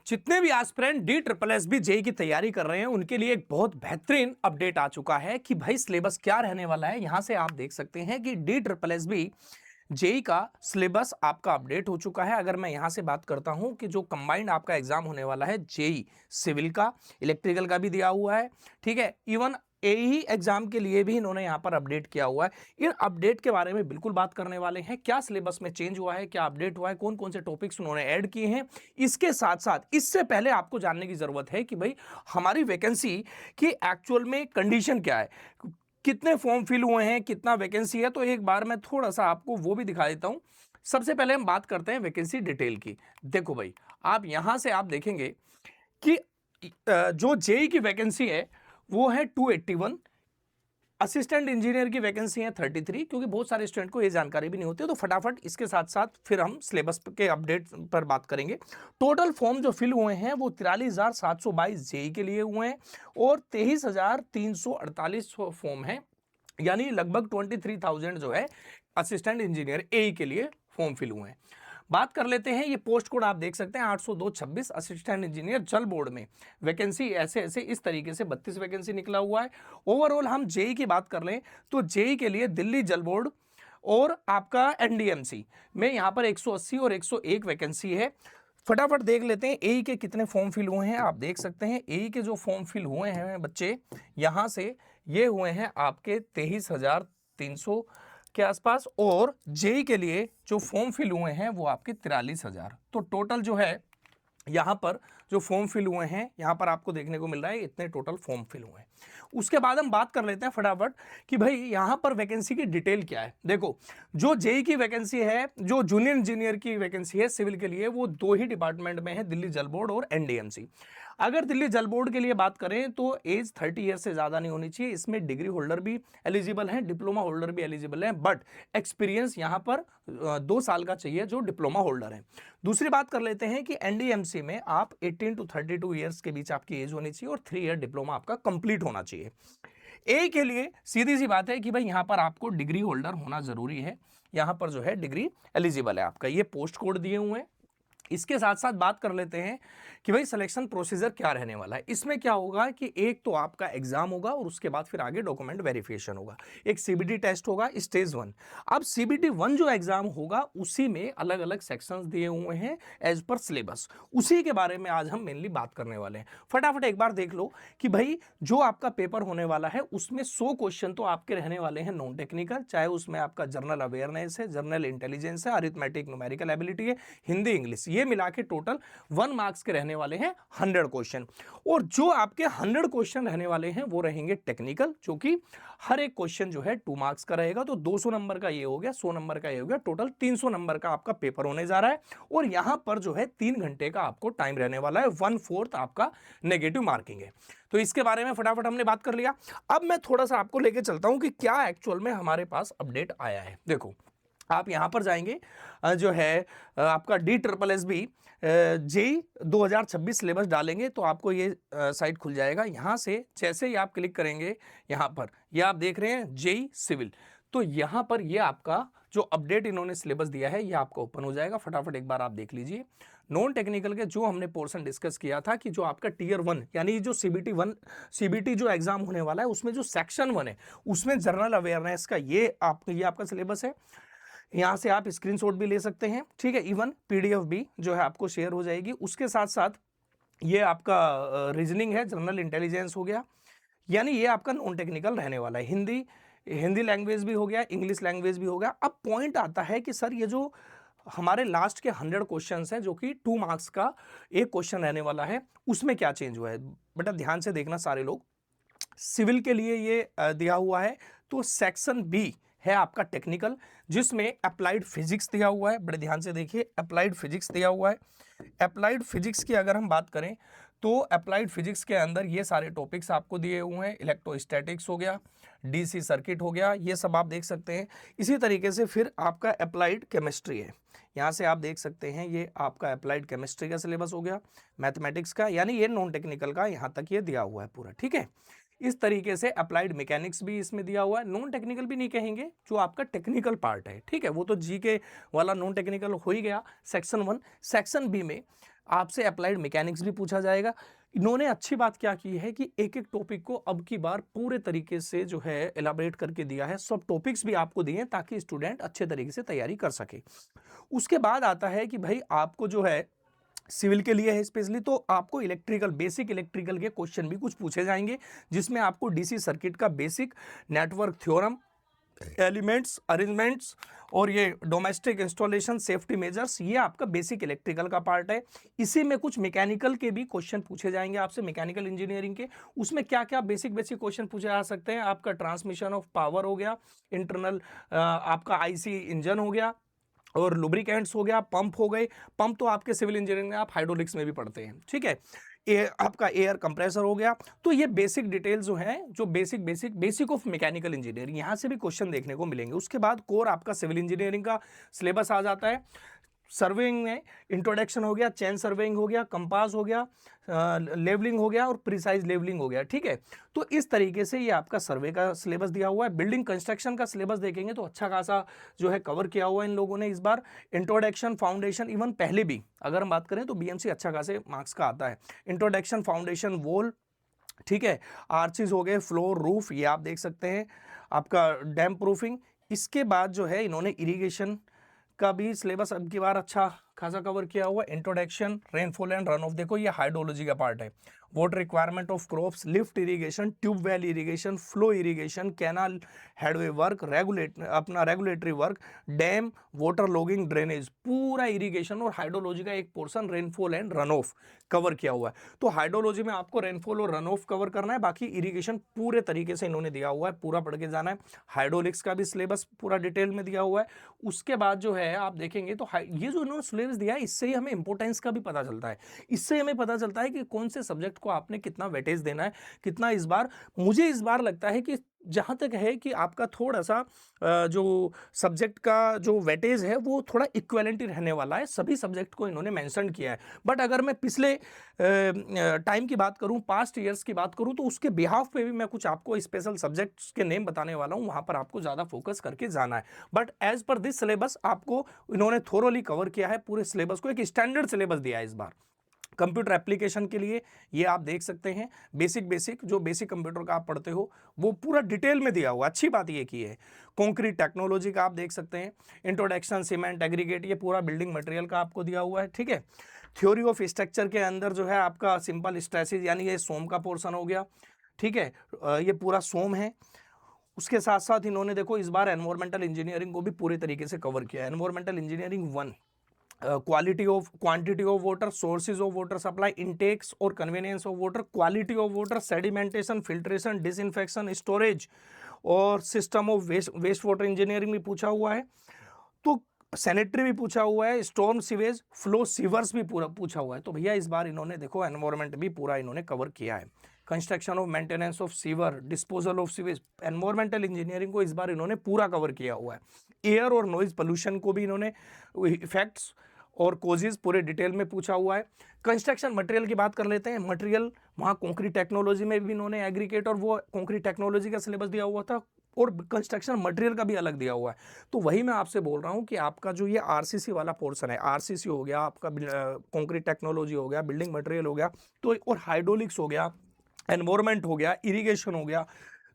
जितने भी aspirant D triple S B JE की तैयारी कर रहे हैं उनके लिए एक बहुत बेहतरीन अपडेट आ चुका है कि भाई सिलेबस क्या रहने वाला है। यहां से आप देख सकते हैं कि D triple S B JE का सिलेबस आपका अपडेट हो चुका है। अगर मैं यहां से बात करता हूं कि जो कंबाइंड आपका एग्जाम होने वाला है जेई सिविल का, इलेक्ट्रिकल का भी दिया हुआ है, ठीक है, इवन एई एग्जाम के लिए भी इन्होंने यहां पर अपडेट किया हुआ है। इन अपडेट के बारे में बिल्कुल बात करने वाले हैं, क्या सिलेबस में चेंज हुआ है, क्या अपडेट हुआ है, कौन कौन से टॉपिक्स उन्होंने ऐड किए हैं। इसके साथ साथ इससे पहले आपको जानने की जरूरत है कि भाई हमारी वैकेंसी की एक्चुअल में कंडीशन क्या है, कितने फॉर्म फिल हुए हैं, कितना वैकेंसी है। तो एक बार मैं थोड़ा सा आपको वो भी दिखा देता हूं। सबसे पहले हम बात करते हैं वैकेंसी डिटेल की। देखो भाई, आप यहां से आप देखेंगे कि जो जेई की वैकेंसी है वो है 281, असिस्टेंट इंजीनियर की वैकेंसी है 33, क्योंकि बहुत सारे स्टूडेंट को ये जानकारी भी नहीं होती है। तो फटाफट इसके साथ साथ फिर हम सिलेबस के अपडेट पर बात करेंगे। टोटल फॉर्म जो फिल हुए हैं वो 43,722 जेई के लिए हुए हैं और 23,348 फॉर्म है, यानी लगभग 23,000 जो है असिस्टेंट इंजीनियर ए के लिए फॉर्म फिल हुए हैं। बात कर लेते हैं, ये पोस्ट कोड आप देख सकते हैं 80226 असिस्टेंट इंजीनियर जल बोर्ड में वैकेंसी ऐसे ऐसे इस तरीके से 32 वैकेंसी निकला हुआ है। ओवरऑल हम जेई की बात कर लें तो जेई के लिए दिल्ली जल बोर्ड और आपका एनडीएमसी में यहां पर 180 और 101 वैकेंसी है। फटाफट देख लेते हैं एई के कितने फॉर्म फिल हुए हैं। आप देख सकते हैं एई के जो फॉर्म फिल हुए हैं बच्चे, यहां से ये हुए हैं आपके 23,300 के आसपास, और जेई के लिए जो फॉर्म फिल हुए हैं वो आपके 43,000। तो टोटल जो है यहां पर जो फॉर्म फिल हुए हैं यहां पर आपको देखने को मिल रहा है इतने टोटल फॉर्म फिल हुए हैं। उसके बाद हम बात कर लेते हैं फटाफट कि भाई यहां पर वैकेंसी की डिटेल क्या है। देखो, जो जेई की वैकेंसी है, जो जूनियर इंजीनियर की वैकेंसी है सिविल के लिए, वो दो ही डिपार्टमेंट में है, दिल्ली जल बोर्ड और एनडीएमसी। अगर दिल्ली जल बोर्ड के लिए बात करें तो एज 30 ईयर से ज्यादा नहीं होनी चाहिए। इसमें डिग्री होल्डर भी एलिजिबल है, डिप्लोमा होल्डर भी एलिजिबल है, बट एक्सपीरियंस यहां पर 2 साल का चाहिए जो डिप्लोमा होल्डर है। दूसरी बात कर लेते हैं कि एनडीएमसी में आप 18 टू 32 ईयर्स के बीच आपकी एज होनी चाहिए और 3 ईयर डिप्लोमा आपका कंप्लीट होना चाहिए। ए के लिए सीधी सी बात है कि भाई यहां पर आपको डिग्री होल्डर होना जरूरी है, यहां पर जो है डिग्री एलिजिबल है आपका। ये पोस्ट कोड दिए हुए हैं। इसके साथ साथ बात कर लेते हैं कि भाई सिलेक्शन प्रोसीजर क्या रहने वाला है। इसमें क्या होगा कि एक तो आपका एग्जाम होगा और उसके बाद फिर आगे डॉक्यूमेंट वेरिफिकेशन होगा, एक सीबीटी टेस्ट होगा स्टेज 1। अब सीबीटी 1 जो एग्जाम होगा उसी में अलग अलग सेक्शंस दिए हुए हैं एज पर सिलेबस, उसी के बारे में आज हम मेनली बात करने वाले हैं। फटाफट एक बार देख लो कि भाई जो आपका पेपर होने वाला है उसमें 100 क्वेश्चन तो आपके रहने वाले हैं नॉन टेक्निकल, चाहे उसमें आपका जनरल अवेयरनेस है, जनरल इंटेलिजेंस है, अरिथमेटिक न्यूमेरिकल एबिलिटी है, हिंदी इंग्लिश, ये मिला के टोटल 1 मार्क्स के रहने वाले हैं 100 क्वेश्चन। और जो आपके 100 क्वेश्चन रहने वाले हैं वो रहेंगे टेक्निकल, जो कि हर एक क्वेश्चन जो है 2 मार्क्स का रहेगा। तो 200 नंबर का ये हो गया, 100 नंबर का ये हो गया, टोटल 300 नंबर का आपका पेपर होने जा रहा है। और यहां पर जो है 3 घंटे का आपको टाइम रहने वाला है, 1/4 आपका नेगेटिव मार्किंग है। तो इसके बारे में फटाफट हमने बात कर लिया। अब मैं थोड़ा सा आपको लेके चलता हूं कि क्या एक्चुअल में हमारे पास अपडेट आया है। देखो, आप यहां पर जाएंगे, जो है आपका D triple S B JE 2026 syllabus डालेंगे तो आपको ये साइट खुल जाएगा। यहां से जैसे ही आप क्लिक करेंगे, यहां पर ये आप देख रहे हैं जेई सिविल, तो यहां पर ये आपका जो अपडेट इन्होंने सिलेबस दिया है ये आपका ओपन हो जाएगा। फटाफट एक बार आप देख लीजिए। नॉन टेक्निकल के जो हमने पोर्शन डिस्कस किया था कि जो आपका टीयर 1 यानी जो सीबीटी 1 सीबीटी जो एग्जाम होने वाला है उसमें जो सेक्शन 1 है उसमें जनरल अवेयरनेस का ये आपका सिलेबस है। यहां से आप स्क्रीनशॉट भी ले सकते हैं, ठीक है, इवन पीडीएफ भी जो है आपको शेयर हो जाएगी। उसके साथ साथ ये आपका रीजनिंग है, जनरल इंटेलिजेंस हो गया, यानी ये आपका नॉन टेक्निकल रहने वाला है। हिंदी लैंग्वेज भी हो गया, इंग्लिश लैंग्वेज भी हो गया। अब पॉइंट आता है कि सर ये जो हमारे लास्ट के 100 क्वेश्चंस हैं जो कि 2 मार्क्स का एक क्वेश्चन रहने वाला है, उसमें क्या चेंज हुआ है। बेटा ध्यान से देखना सारे लोग, सिविल के लिए ये दिया हुआ है तो सेक्शन बी है आपका टेक्निकल, जिसमें अप्लाइड फिजिक्स दिया हुआ है। बड़े ध्यान से देखिए, अप्लाइड फिजिक्स दिया हुआ है। अप्लाइड फिजिक्स की अगर हम बात करें तो अप्लाइड फिजिक्स के अंदर ये सारे टॉपिक्स आपको दिए हुए हैं। इलेक्ट्रोस्टैटिक्स हो गया, डीसी सर्किट हो गया, ये सब आप देख सकते हैं। इसी तरीके से फिर आपका अप्लाइड केमिस्ट्री है, यहाँ से आप देख सकते हैं ये आपका अप्लाइड केमिस्ट्री का सिलेबस हो गया, मैथमेटिक्स का, यानी ये नॉन टेक्निकल का यहाँ तक ये दिया हुआ है पूरा, ठीक है। इस तरीके से अप्लाइड मैकेनिक्स भी इसमें दिया हुआ है। नॉन टेक्निकल भी नहीं कहेंगे, जो आपका टेक्निकल पार्ट है, ठीक है, वो तो जी के वाला नॉन टेक्निकल हो ही गया सेक्शन 1। सेक्शन बी में आपसे अप्लाइड मैकेनिक्स भी पूछा जाएगा। इन्होंने अच्छी बात क्या की है कि एक-एक टॉपिक को अब की बार पूरे तरीके से जो है इलैबोरेट करके दिया है। सब टॉपिक्स भी आपको दिए हैं ताकि स्टूडेंट अच्छे तरीके से तैयारी कर सके। उसके बाद आता है कि भाई आपको जो है सिविल के लिए है स्पेशली, तो आपको इलेक्ट्रिकल, बेसिक इलेक्ट्रिकल के क्वेश्चन भी कुछ पूछे जाएंगे, जिसमें आपको डीसी सर्किट का basic, network theorem, elements, arrangements और ये डोमेस्टिक इंस्टॉलेशन, सेफ्टी मेजर्स, ये आपका बेसिक इलेक्ट्रिकल का पार्ट है। इसी में कुछ मैकेनिकल के भी क्वेश्चन पूछे जाएंगे आपसे, मैकेनिकल इंजीनियरिंग के। उसमें क्या क्या बेसिक बेसिक क्वेश्चन पूछे जा सकते हैं, आपका ट्रांसमिशन ऑफ पावर हो गया, इंटरनल आपका आईसी इंजन हो गया, और लुब्रिकेंट्स हो गया, पंप हो गए। पंप तो आपके सिविल इंजीनियरिंग में आप हाइड्रोलिक्स में भी पढ़ते हैं, ठीक है। आपका एयर कंप्रेसर हो गया। तो ये बेसिक डिटेल्स जो हैं, जो बेसिक ऑफ मैकेनिकल इंजीनियरिंग, यहां से भी क्वेश्चन देखने को मिलेंगे। उसके बाद कोर आपका सिविल इंजीनियरिंग का सिलेबस आ जाता है। सर्वेइंग में इंट्रोडक्शन हो गया, चेन सर्वेइंग हो गया, कंपास हो गया, लेवलिंग हो गया और प्रिसाइज लेवलिंग हो गया, ठीक है। तो इस तरीके से ये आपका सर्वे का सिलेबस दिया हुआ है। बिल्डिंग कंस्ट्रक्शन का सिलेबस देखेंगे तो अच्छा खासा जो है कवर किया हुआ है इन लोगों ने इस बार। इंट्रोडक्शन, फाउंडेशन, इवन पहले भी अगर हम बात करें तो बीएमसी अच्छा खासे मार्क्स का आता है। इंट्रोडक्शन, फाउंडेशन, वॉल, ठीक है, आर्चिज हो गए, फ्लोर, रूफ, ये आप देख सकते हैं, आपका डैम प्रूफिंग। इसके बाद जो है इन्होंने इरिगेशन का भी सिलेबस अब की बार अच्छा खासा कवर किया हुआ। Introduction, rainfall and run of, देखो ये हाइड्रोलॉजी का पार्ट है। Water requirement of crops, lift irrigation, tube well irrigation, flow irrigation, canal headway work, regulatory work, dam, water logging, drainage, पूरा इरिगेशन और हाइड्रोलॉजी का एक portion rainfall and run of cover किया हुआ है। तो हाइड्रोलॉजी में आपको रेनफॉल और रन ऑफ कवर करना है, बाकी इरिगेशन पूरे तरीके से इन्होंने दिया हुआ है, पूरा पढ़ के जाना है। हाइड्रोलिक्स का भी सिलेबस पूरा डिटेल में दिया हुआ है। उसके बाद जो है आप देखेंगे तो ये जो इन्होंने सिलेबस दिया है, इससे ही हमें इंपॉर्टेंस का भी पता चलता है। इससे हमें पता चलता है कि कौन से सब्जेक्ट को आपने कितना वेटेज देना है, कितना। इस बार मुझे इस बार लगता है कि जहां तक है कि आपका थोड़ा सा जो सब्जेक्ट का जो वेटेज है वो थोड़ा इक्विवेलेंट रहने वाला है। सभी सब्जेक्ट को इन्होंने मेंशन किया है। बट अगर मैं पिछले टाइम की बात करूं, पास्ट ईयर्स की बात करूं, तो उसके बिहाफ पे भी मैं कुछ आपको स्पेशल सब्जेक्ट्स के नेम बताने वाला हूं, वहां पर आपको ज्यादा फोकस करके जाना है। But as per this syllabus आपको इन्होंने थोरोली कवर किया है, पूरे सिलेबस को एक स्टैंडर्ड सिलेबस दिया है इस बार। कंप्यूटर एप्लीकेशन के लिए ये आप देख सकते हैं, बेसिक जो बेसिक कंप्यूटर का आप पढ़ते हो वो पूरा डिटेल में दिया हुआ। अच्छी बात ये की है। कंक्रीट टेक्नोलॉजी का आप देख सकते हैं, इंट्रोडक्शन, सीमेंट, एग्रीगेट, ये पूरा बिल्डिंग मटेरियल का आपको दिया हुआ है, ठीक है। थ्योरी ऑफ स्ट्रक्चर के अंदर जो है आपका सिंपल स्ट्रेसेस, यानी ये सोम का पोर्शन हो गया, ठीक है। ये पूरा सोम है। उसके साथ साथ इन्होंने देखो इस बार एनवायरमेंटल इंजीनियरिंग को भी पूरे तरीके से कवर किया है। Environmental engineering 1, quantity of water, sources of water supply, intakes और convenience of water, quality of water, sedimentation, filtration, disinfection, storage और system of waste water engineering भी पूछा हुआ है। तो सैनिटरी भी पूछा हुआ है, स्टॉर्म सीवेज, फ्लो सीवर्स भी पूरा पूछा हुआ है। तो भैया इस बार इन्होंने देखो एनवायरमेंट भी पूरा इन्होंने कवर किया है। Construction of maintenance of sewer, disposal of sewage, environmental engineering को इस बार इन्होंने पूरा कवर किया हुआ है। एयर और नॉइज पोल्यूशन को भी इन्होंने इफेक्ट्स और कोजेज पूरे डिटेल में पूछा हुआ है। कंस्ट्रक्शन मटेरियल की बात कर लेते हैं। मटेरियल वहाँ कंक्रीट टेक्नोलॉजी में भी इन्होंने एग्रीगेट और वो कंक्रीट टेक्नोलॉजी का सिलेबस दिया हुआ था, और कंस्ट्रक्शन मटेरियल का भी अलग दिया हुआ है। तो वही मैं आपसे बोल रहा हूँ कि आपका जो ये आरसीसी वाला पोर्शन है, आरसीसी हो गया आपका, कंक्रीट टेक्नोलॉजी हो गया, बिल्डिंग मटेरियल हो गया, तो और हाइड्रोलिक्स हो गया, एनवायरमेंट हो गया, इरिगेशन हो गया,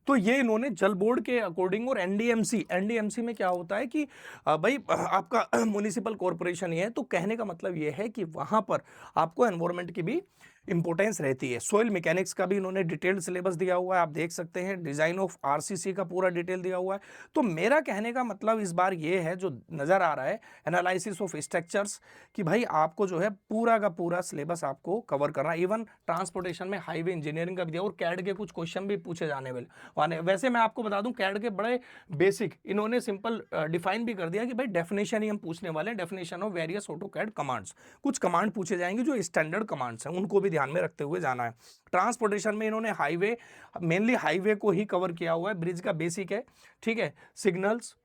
तो ये इन्होंने जल बोर्ड के अकॉर्डिंग। और एनडीएमसी में क्या होता है कि भाई आपका म्युनिसिपल कॉरपोरेशन ही है, तो कहने का मतलब ये है कि वहां पर आपको एनवायरमेंट की भी इंपॉर्टेंस रहती है। सोइल मैकेनिक्स का भी इन्होंने डिटेल्ड सिलेबस दिया हुआ है, आप देख सकते हैं। डिजाइन ऑफ आरसीसी का पूरा डिटेल दिया हुआ है। तो मेरा कहने का मतलब इस बार ये है, जो नजर आ रहा है, एनालिसिस ऑफ स्ट्रक्चर्स, कि भाई आपको जो है पूरा का पूरा सिलेबस आपको कवर करना है। इवन ट्रांसपोर्टेशन में हाईवे इंजीनियरिंग का भी दिया, और कैड के कुछ क्वेश्चन भी पूछे जाने वाले। वैसे मैं आपको बता दूं कैड के बड़े बेसिक इन्होंने सिंपल डिफाइन भी कर दिया कि भाई डेफिनेशन ही हम पूछने वाले हैं, definition of various AutoCAD commands. कुछ कमांड पूछे जाएंगे जो स्टैंडर्ड कमांड्स हैं, उनको भी ध्यान में रखते हुए जाना है। ट्रांसपोर्टेशन में इन्होंने हाईवे, मेनली हाईवे को ही कवर किया हुआ है। ब्रिज का बेसिक है, ठीक है। सिग्नल्स,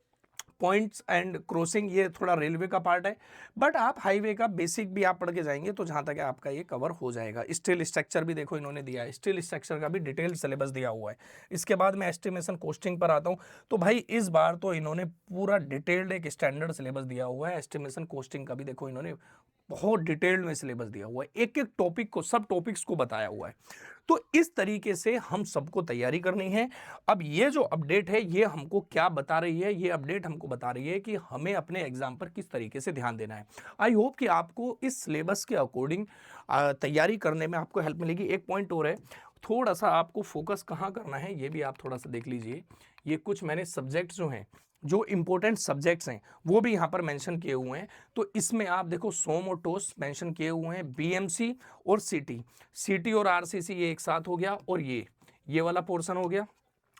पॉइंट्स एंड क्रॉसिंग, ये थोड़ा रेलवे का पार्ट है। बट आप हाईवे का बेसिक भी आप पढ़ के जाएंगे तो जहां तक है आपका ये कवर हो जाएगा। स्टील स्ट्रक्चर भी देखो इन्होंने दिया है, स्टील स्ट्रक्चर का भी डिटेल सिलेबस दिया हुआ है। इसके बाद मैं एस्टिमेशन कॉस्टिंग पर आता हूं। तो भाई इस बार तो इन्होंने पूरा डिटेल्ड एक स्टैंडर्ड सिलेबस दिया हुआ है। एस्टिमेशन कॉस्टिंग का भी देखो इन्होंने बहुत डिटेल्ड में सिलेबस दिया हुआ है, एक एक टॉपिक को, सब टॉपिक्स को बताया हुआ है। तो इस तरीके से हम सबको तैयारी करनी है। अब ये जो अपडेट है ये हमको क्या बता रही है, ये अपडेट हमको बता रही है कि हमें अपने एग्जाम पर किस तरीके से ध्यान देना है। आई होप कि आपको इस सिलेबस के अकॉर्डिंग तैयारी करने में आपको हेल्प मिलेगी। एक पॉइंट और है, थोड़ा सा आपको फोकस कहाँ करना है ये भी आप थोड़ा सा देख लीजिए। ये कुछ मैंने सब्जेक्ट जो हैं, जो इंपॉर्टेंट सब्जेक्ट्स हैं वो भी यहाँ पर मेंशन किए हुए हैं। तो इसमें आप देखो सोम और टोस मेंशन किए हुए हैं, बीएमसी और सीटी, सीटी और आरसीसी ये एक साथ हो गया, और ये वाला पोर्शन हो गया,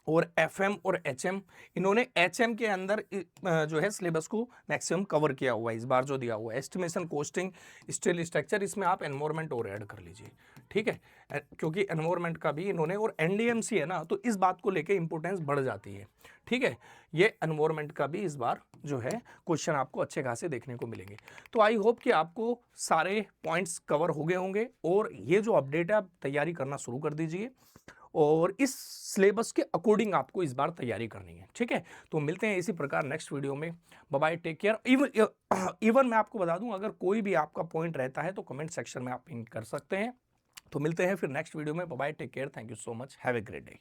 और एफएम और एचएम, इन्होंने एचएम के अंदर जो है सिलेबस को मैक्सिमम कवर किया हुआ है इस बार जो दिया हुआ है। एस्टिमेशन, कोस्टिंग, स्टील स्ट्रक्चर, इसमें आप एनवायरमेंट और ऐड कर लीजिए, ठीक है, क्योंकि एनवायरमेंट का भी इन्होंने, और एनडीएमसी है ना, तो इस बात को लेके इंपॉर्टेंस बढ़ जाती है, ठीक है। ये एनवायरमेंट का भी इस बार जो है क्वेश्चन आपको अच्छे खासे देखने को मिलेंगे। तो आई होप कि आपको सारे पॉइंट्स कवर हो गए होंगे, और ये जो अपडेट है आप तैयारी करना शुरू कर दीजिए, और इस सिलेबस के अकॉर्डिंग आपको इस बार तैयारी करनी है, ठीक है। तो मिलते हैं इसी प्रकार नेक्स्ट वीडियो में। Bye bye, take care. Even मैं आपको बता दूं, अगर कोई भी आपका पॉइंट रहता है तो कमेंट सेक्शन में आप पिन कर सकते हैं। तो मिलते हैं फिर नेक्स्ट वीडियो में। Bye bye, take care, thank you so much, have a great day.